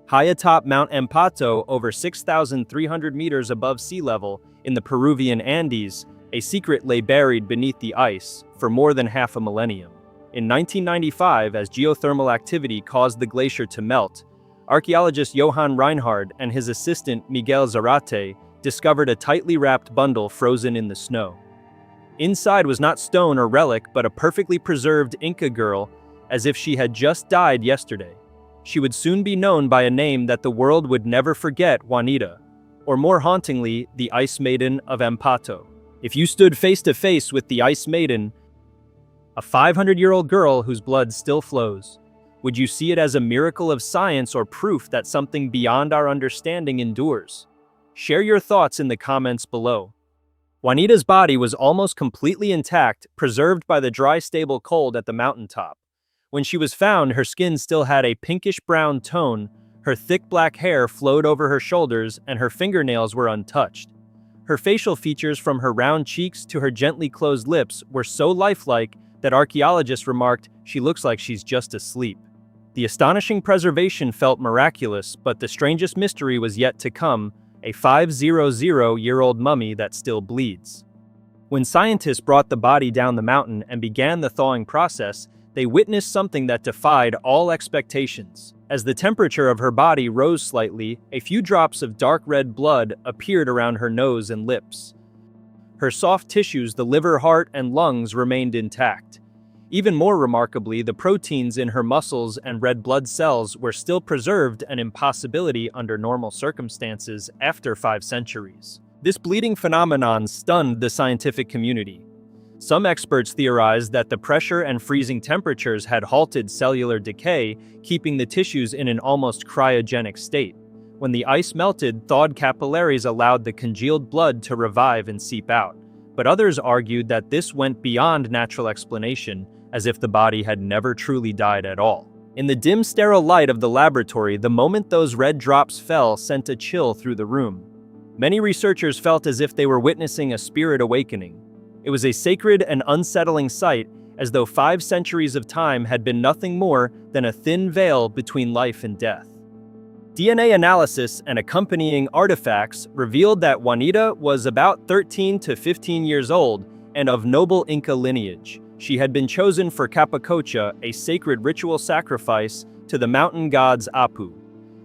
High atop Mount Empato, over 6,300 meters above sea level, in the Peruvian Andes, a secret lay buried beneath the ice for more than half a millennium. In 1995, as geothermal activity caused the glacier to melt, archaeologist Johann Reinhard and his assistant Miguel Zarate discovered a tightly wrapped bundle frozen in the snow. Inside was not stone or relic, but a perfectly preserved Inca girl, as if she had just died yesterday. She would soon be known by a name that the world would never forget: Juanita. or more hauntingly, the Ice Maiden of Ampato. If you stood face to face with the Ice Maiden, a 500-year-old girl whose blood still flows, would you see it as a miracle of science or proof that something beyond our understanding endures? Share your thoughts in the comments below. Juanita's body was almost completely intact, preserved by the dry, stable cold at the mountaintop. When she was found, her skin still had a pinkish-brown tone, her thick black hair flowed over her shoulders, and her fingernails were untouched. Her facial features, from her round cheeks to her gently closed lips, were so lifelike that archaeologists remarked, "She looks like she's just asleep." The astonishing preservation felt miraculous, but the strangest mystery was yet to come: a 500-year-old mummy that still bleeds. When scientists brought the body down the mountain and began the thawing process, they witnessed something that defied all expectations. As the temperature of her body rose slightly, a few drops of dark red blood appeared around her nose and lips. Her soft tissues, the liver, heart, and lungs, remained intact. Even more remarkably, the proteins in her muscles and red blood cells were still preserved, an impossibility under normal circumstances after 5 centuries. This bleeding phenomenon stunned the scientific community. Some experts theorized that the pressure and freezing temperatures had halted cellular decay, keeping the tissues in an almost cryogenic state. When the ice melted, thawed capillaries allowed the congealed blood to revive and seep out. But others argued that this went beyond natural explanation, as if the body had never truly died at all. In the dim, sterile light of the laboratory, the moment those red drops fell sent a chill through the room. Many researchers felt as if they were witnessing a spirit awakening. It was a sacred and unsettling sight, as though 5 centuries of time had been nothing more than a thin veil between life and death. DNA analysis and accompanying artifacts revealed that Juanita was about 13 to 15 years old and of noble Inca lineage. She had been chosen for Capacocha, a sacred ritual sacrifice to the mountain gods Apu.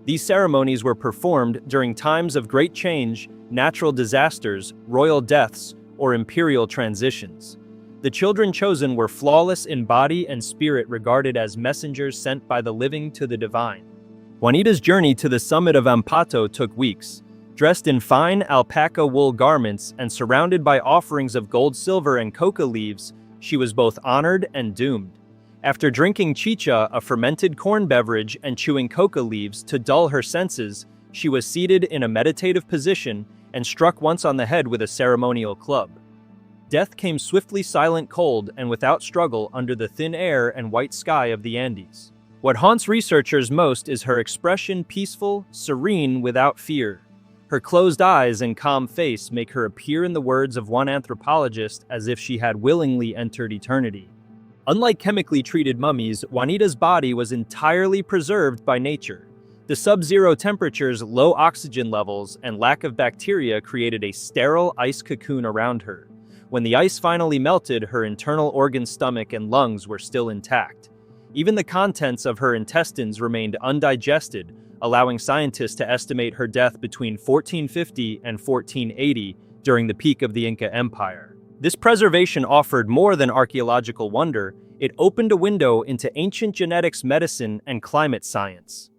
These ceremonies were performed during times of great change, natural disasters, royal deaths, or imperial transitions. The children chosen were flawless in body and spirit, regarded as messengers sent by the living to the divine. Juanita's journey to the summit of Ampato took weeks. Dressed in fine alpaca wool garments and surrounded by offerings of gold, silver, and coca leaves, she was both honored and doomed. After drinking chicha, a fermented corn beverage, and chewing coca leaves to dull her senses, she was seated in a meditative position and struck once on the head with a ceremonial club. Death came swiftly, silent, cold, and without struggle under the thin air and white sky of the Andes. What haunts researchers most is her expression, peaceful, serene, without fear. Her closed eyes and calm face make her appear, in the words of one anthropologist, as if she had willingly entered eternity. Unlike chemically treated mummies, Juanita's body was entirely preserved by nature. The sub-zero temperatures, low oxygen levels, and lack of bacteria created a sterile ice cocoon around her. When the ice finally melted, her internal organs, stomach, and lungs were still intact. Even the contents of her intestines remained undigested, allowing scientists to estimate her death between 1450 and 1480 during the peak of the Inca Empire. This preservation offered more than archaeological wonder. It opened a window into ancient genetics, medicine, and climate science.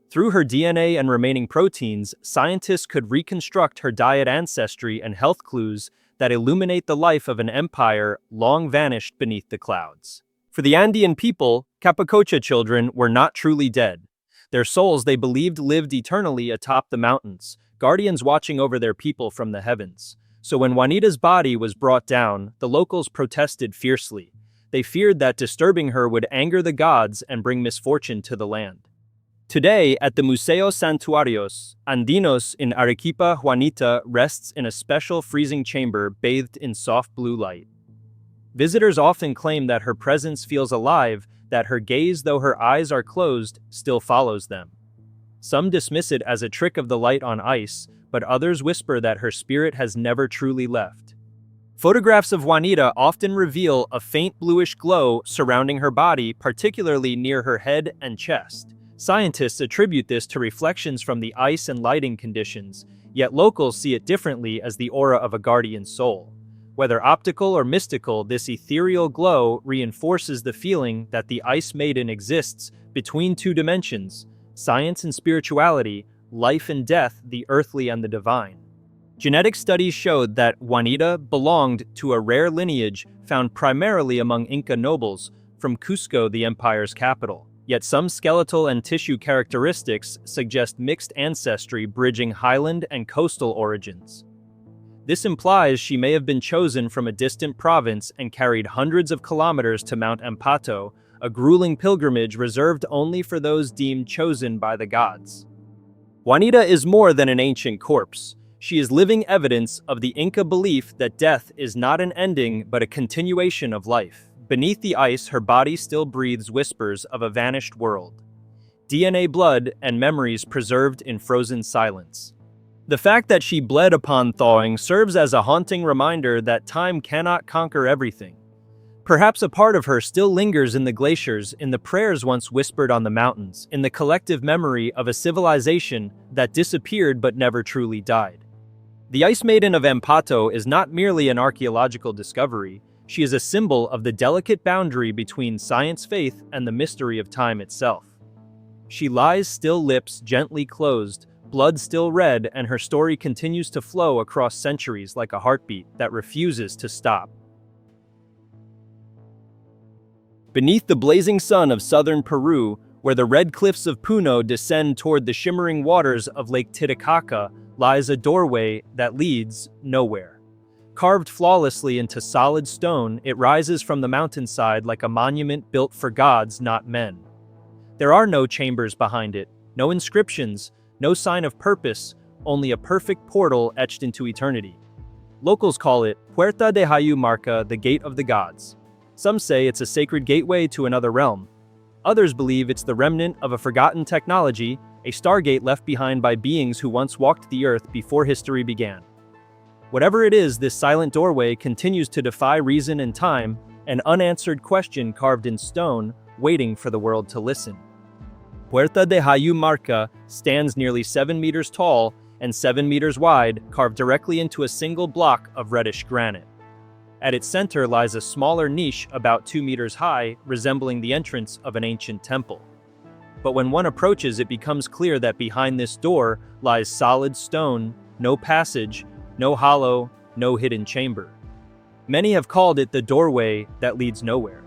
Through her DNA and remaining proteins, scientists could reconstruct her diet, ancestry, and health clues that illuminate the life of an empire long vanished beneath the clouds. For the Andean people, Capacocha children were not truly dead. Their souls, they believed, lived eternally atop the mountains, guardians watching over their people from the heavens. So when Juanita's body was brought down, the locals protested fiercely. They feared that disturbing her would anger the gods and bring misfortune to the land. Today, at the Museo Santuarios Andinos in Arequipa, Juanita rests in a special freezing chamber bathed in soft blue light. Visitors often claim that her presence feels alive, that her gaze, though her eyes are closed, still follows them. Some dismiss it as a trick of the light on ice, but others whisper that her spirit has never truly left. Photographs of Juanita often reveal a faint bluish glow surrounding her body, particularly near her head and chest. Scientists attribute this to reflections from the ice and lighting conditions, yet locals see it differently, as the aura of a guardian soul. Whether optical or mystical, this ethereal glow reinforces the feeling that the Ice Maiden exists between two dimensions, science and spirituality, life and death, the earthly and the divine. Genetic studies showed that Juanita belonged to a rare lineage found primarily among Inca nobles from Cusco, the empire's capital. Yet some skeletal and tissue characteristics suggest mixed ancestry bridging highland and coastal origins. This implies she may have been chosen from a distant province and carried hundreds of kilometers to Mount Ampato, a grueling pilgrimage reserved only for those deemed chosen by the gods. Juanita is more than an ancient corpse. She is living evidence of the Inca belief that death is not an ending but a continuation of life. Beneath the ice, her body still breathes whispers of a vanished world. DNA, blood, and memories preserved in frozen silence. The fact that she bled upon thawing serves as a haunting reminder that time cannot conquer everything. Perhaps a part of her still lingers in the glaciers, in the prayers once whispered on the mountains, in the collective memory of a civilization that disappeared but never truly died. The Ice Maiden of Ampato is not merely an archaeological discovery. She is a symbol of the delicate boundary between science, faith, and the mystery of time itself. She lies still, lips gently closed, blood still red, and her story continues to flow across centuries like a heartbeat that refuses to stop. Beneath the blazing sun of southern Peru, where the red cliffs of Puno descend toward the shimmering waters of Lake Titicaca, lies a doorway that leads nowhere. Carved flawlessly into solid stone, it rises from the mountainside like a monument built for gods, not men. There are no chambers behind it, no inscriptions, no sign of purpose, only a perfect portal etched into eternity. Locals call it Puerta de Hayu Marca, the Gate of the Gods. Some say it's a sacred gateway to another realm. Others believe it's the remnant of a forgotten technology, a stargate left behind by beings who once walked the earth before history began. Whatever it is, this silent doorway continues to defy reason and time, an unanswered question carved in stone, waiting for the world to listen. Puerta de Hayu Marca stands nearly 7 meters tall and 7 meters wide, carved directly into a single block of reddish granite. At its center lies a smaller niche about 2 meters high, resembling the entrance of an ancient temple. But when one approaches, it becomes clear that behind this door lies solid stone, no passage, no hollow, no hidden chamber. Many have called it the doorway that leads nowhere.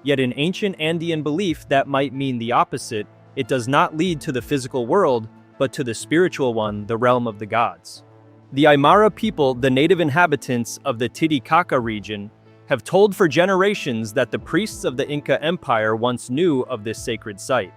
Yet in ancient Andean belief, that might mean the opposite. It does not lead to the physical world, but to the spiritual one, the realm of the gods. The Aymara people, the native inhabitants of the Titicaca region, have told for generations that the priests of the Inca Empire once knew of this sacred site.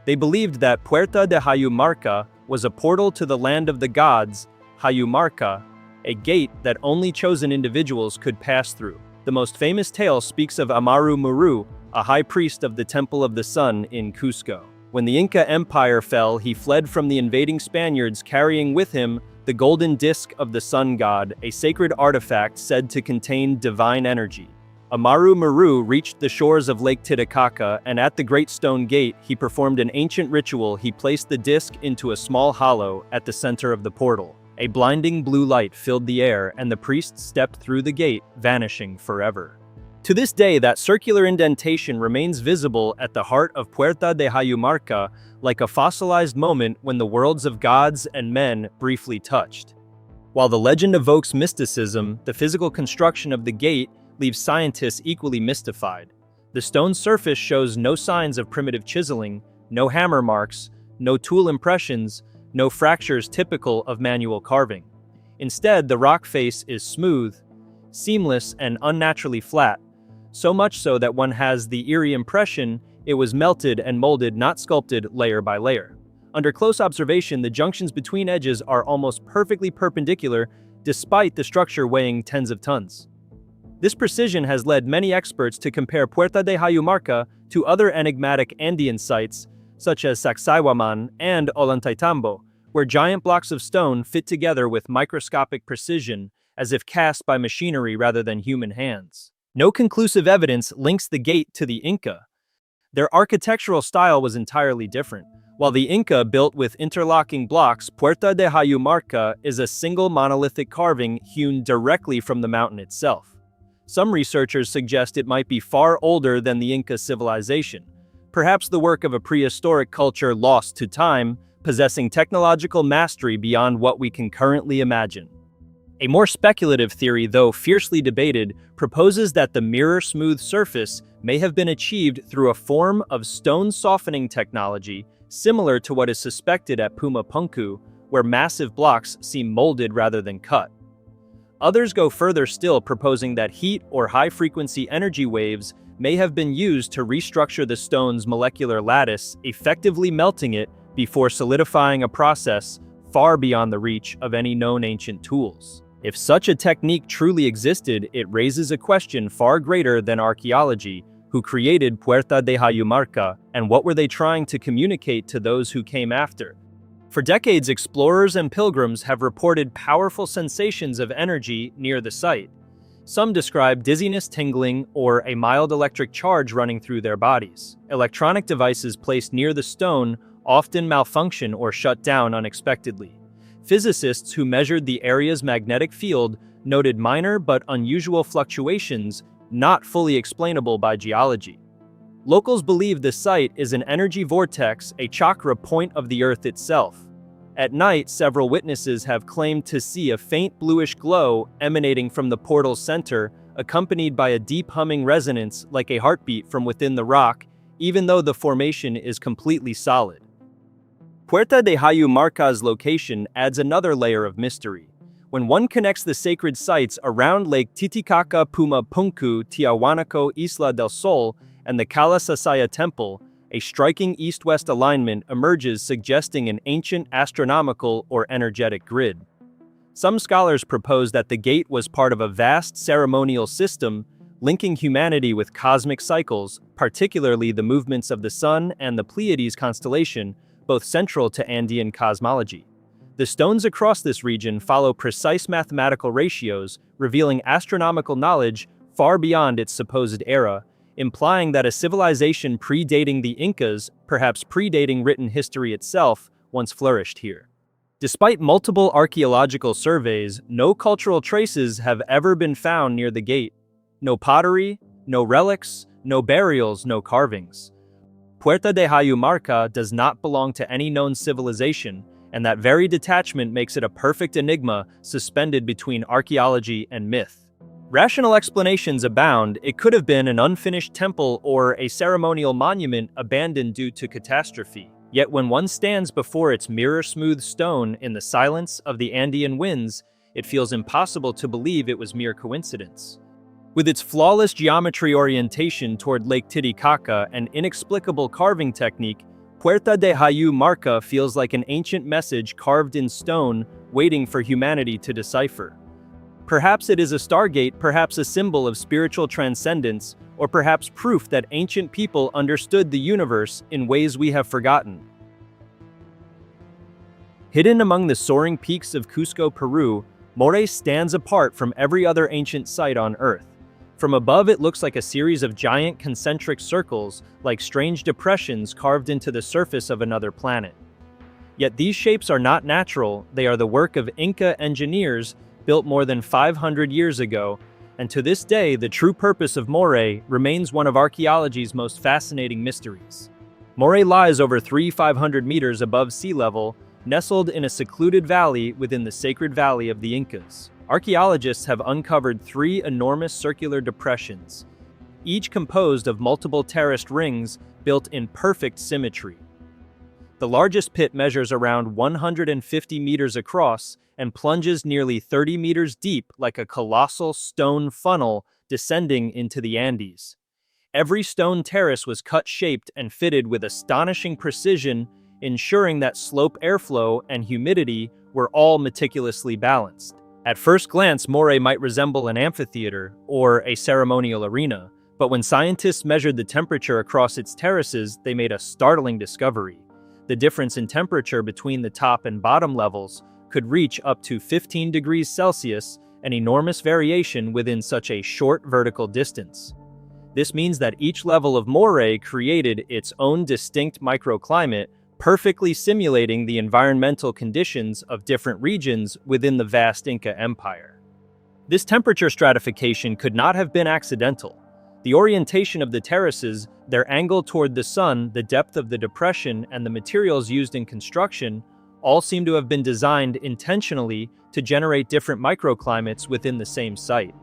They believed that Puerta de Hayu Marca was a portal to the land of the gods, Hayu Marca, a gate that only chosen individuals could pass through. The most famous tale speaks of Amaru, a high priest of the Temple of the Sun in Cusco. When the Inca Empire fell, he fled from the invading Spaniards, carrying with him the golden disk of the sun god, a sacred artifact said to contain divine energy. Maru reached the shores of Lake Titicaca, and at the Great Stone Gate, he performed an ancient ritual. He placed the disk into a small hollow at the center of the portal. A blinding blue light filled the air, and the priest stepped through the gate, vanishing forever. To this day, that circular indentation remains visible at the heart of Puerta de Hayu Marca, like a fossilized moment when the worlds of gods and men briefly touched. While the legend evokes mysticism, the physical construction of the gate leaves scientists equally mystified. The stone surface shows no signs of primitive chiseling, no hammer marks, no tool impressions, no fractures typical of manual carving. Instead, the rock face is smooth, seamless, and unnaturally flat, so much so that one has the eerie impression it was melted and molded, not sculpted, layer by layer. Under close observation, the junctions between edges are almost perfectly perpendicular, despite the structure weighing tens of tons. This precision has led many experts to compare Puerta de Hayu Marca to other enigmatic Andean sites, such as Sacsayhuaman and Ollantaytambo, where giant blocks of stone fit together with microscopic precision, as if cast by machinery rather than human hands. No conclusive evidence links the gate to the Inca. Their architectural style was entirely different. While the Inca built with interlocking blocks, Puerta de Hayu Marca is a single monolithic carving hewn directly from the mountain itself. Some researchers suggest it might be far older than the Inca civilization, perhaps the work of a prehistoric culture lost to time, possessing technological mastery beyond what we can currently imagine. A more speculative theory, though fiercely debated, proposes that the mirror-smooth surface may have been achieved through a form of stone softening technology similar to what is suspected at Pumapunku, where massive blocks seem molded rather than cut. Others go further still, proposing that heat or high-frequency energy waves may have been used to restructure the stone's molecular lattice, effectively melting it before solidifying, a process far beyond the reach of any known ancient tools. If such a technique truly existed, it raises a question far greater than archaeology. Who created Puerta de Hayumarca, and what were they trying to communicate to those who came after? For decades, explorers and pilgrims have reported powerful sensations of energy near the site. Some describe dizziness, tingling, or a mild electric charge running through their bodies. Electronic devices placed near the stone often malfunction or shut down unexpectedly. Physicists who measured the area's magnetic field noted minor but unusual fluctuations not fully explainable by geology. Locals believe the site is an energy vortex, a chakra point of the Earth itself. At night, several witnesses have claimed to see a faint bluish glow emanating from the portal's center, accompanied by a deep humming resonance like a heartbeat from within the rock, even though the formation is completely solid. Puerta de Hayumarca's location adds another layer of mystery. When one connects the sacred sites around Lake Titicaca, Pumapunku, Tiahuanaco, Isla del Sol, and the Calasasaya Temple, a striking east-west alignment emerges, suggesting an ancient astronomical or energetic grid. Some scholars propose that the gate was part of a vast ceremonial system linking humanity with cosmic cycles, particularly the movements of the Sun and the Pleiades constellation, both central to Andean cosmology. The stones across this region follow precise mathematical ratios, revealing astronomical knowledge far beyond its supposed era, implying that a civilization predating the Incas, perhaps predating written history itself, once flourished here. Despite multiple archaeological surveys, no cultural traces have ever been found near the gate. No pottery, no relics, no burials, no carvings. Puerta de Hayumarca does not belong to any known civilization, and that very detachment makes it a perfect enigma suspended between archaeology and myth. Rational explanations abound. It could have been an unfinished temple or a ceremonial monument abandoned due to catastrophe. Yet when one stands before its mirror-smooth stone in the silence of the Andean winds, it feels impossible to believe it was mere coincidence. With its flawless geometry orientation toward Lake Titicaca and inexplicable carving technique, Puerta de Hayumarca feels like an ancient message carved in stone, waiting for humanity to decipher. Perhaps it is a stargate, perhaps a symbol of spiritual transcendence, or perhaps proof that ancient people understood the universe in ways we have forgotten. Hidden among the soaring peaks of Cusco, Peru, Moray stands apart from every other ancient site on Earth. From above, it looks like a series of giant concentric circles, like strange depressions carved into the surface of another planet. Yet these shapes are not natural, they are the work of Inca engineers built more than 500 years ago, and to this day, the true purpose of Moray remains one of archaeology's most fascinating mysteries. Moray lies over 3,500 meters above sea level, nestled in a secluded valley within the sacred valley of the Incas. Archaeologists have uncovered 3 enormous circular depressions, each composed of multiple terraced rings built in perfect symmetry. The largest pit measures around 150 meters across and plunges nearly 30 meters deep like a colossal stone funnel descending into the Andes. Every stone terrace was cut-shaped and fitted with astonishing precision, ensuring that slope, airflow, and humidity were all meticulously balanced. At first glance, Moray might resemble an amphitheater or a ceremonial arena, but when scientists measured the temperature across its terraces, they made a startling discovery. The difference in temperature between the top and bottom levels could reach up to 15 degrees Celsius, an enormous variation within such a short vertical distance. This means that each level of Moray created its own distinct microclimate, perfectly simulating the environmental conditions of different regions within the vast Inca Empire. This temperature stratification could not have been accidental. The orientation of the terraces, their angle toward the sun, the depth of the depression, and the materials used in construction all seem to have been designed intentionally to generate different microclimates within the same site.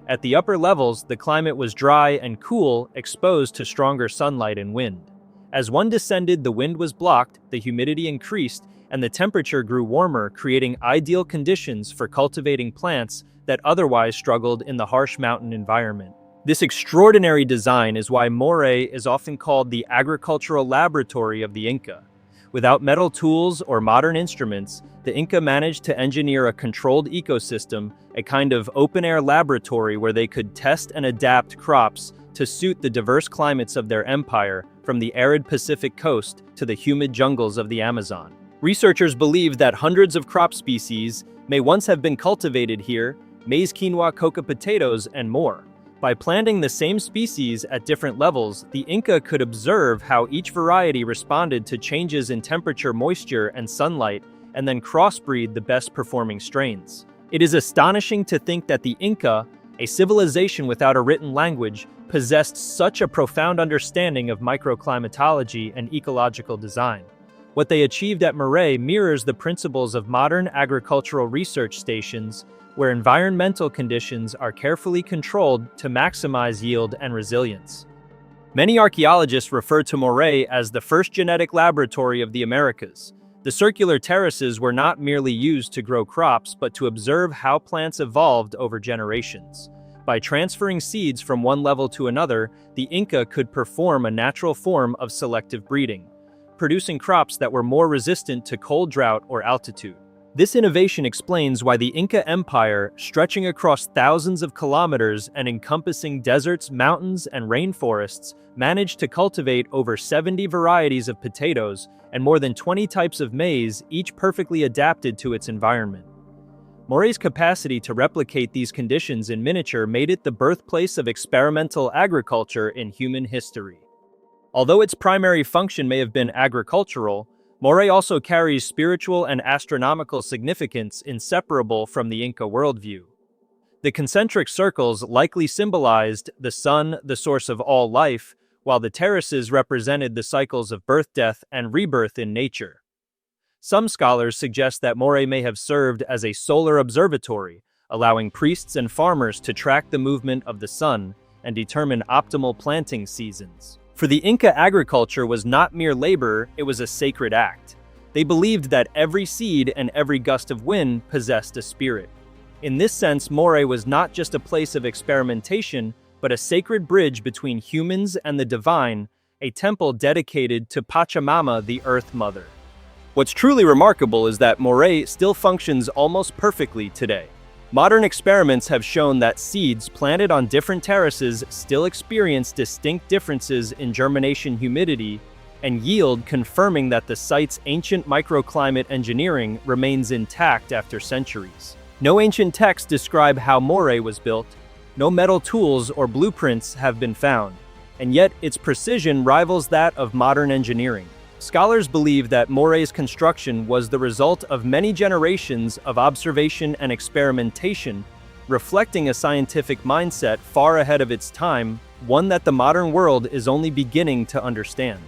At the upper levels, the climate was dry and cool, exposed to stronger sunlight and wind. As one descended, the wind was blocked, the humidity increased, and the temperature grew warmer, creating ideal conditions for cultivating plants that otherwise struggled in the harsh mountain environment. This extraordinary design is why Moray is often called the agricultural laboratory of the Inca. Without metal tools or modern instruments, the Inca managed to engineer a controlled ecosystem, a kind of open-air laboratory where they could test and adapt crops to suit the diverse climates of their empire, from the arid Pacific coast to the humid jungles of the Amazon. Researchers believe that hundreds of crop species may once have been cultivated here: maize, quinoa, coca, potatoes, and more. By planting the same species at different levels, the Inca could observe how each variety responded to changes in temperature, moisture, and sunlight, and then crossbreed the best-performing strains. It is astonishing to think that the Inca, a civilization without a written language, possessed such a profound understanding of microclimatology and ecological design. What they achieved at Moray mirrors the principles of modern agricultural research stations, where environmental conditions are carefully controlled to maximize yield and resilience. Many archaeologists refer to Moray as the first genetic laboratory of the Americas. The circular terraces were not merely used to grow crops, but to observe how plants evolved over generations. By transferring seeds from one level to another, the Inca could perform a natural form of selective breeding, producing crops that were more resistant to cold, drought, or altitude. This innovation explains why the Inca Empire, stretching across thousands of kilometers and encompassing deserts, mountains, and rainforests, managed to cultivate over 70 varieties of potatoes and more than 20 types of maize, each perfectly adapted to its environment. Moray's capacity to replicate these conditions in miniature made it the birthplace of experimental agriculture in human history. Although its primary function may have been agricultural, Moray also carries spiritual and astronomical significance inseparable from the Inca worldview. The concentric circles likely symbolized the sun, the source of all life, while the terraces represented the cycles of birth, death, and rebirth in nature. Some scholars suggest that Moray may have served as a solar observatory, allowing priests and farmers to track the movement of the sun and determine optimal planting seasons. For the Inca, agriculture was not mere labor, it was a sacred act. They believed that every seed and every gust of wind possessed a spirit. In this sense, Moray was not just a place of experimentation, but a sacred bridge between humans and the divine, a temple dedicated to Pachamama, the Earth Mother. What's truly remarkable is that Moray still functions almost perfectly today. Modern experiments have shown that seeds planted on different terraces still experience distinct differences in germination, humidity, and yield, confirming that the site's ancient microclimate engineering remains intact after centuries. No ancient texts describe how Moray was built, no metal tools or blueprints have been found, and yet its precision rivals that of modern engineering. Scholars believe that Moray's construction was the result of many generations of observation and experimentation, reflecting a scientific mindset far ahead of its time, one that the modern world is only beginning to understand.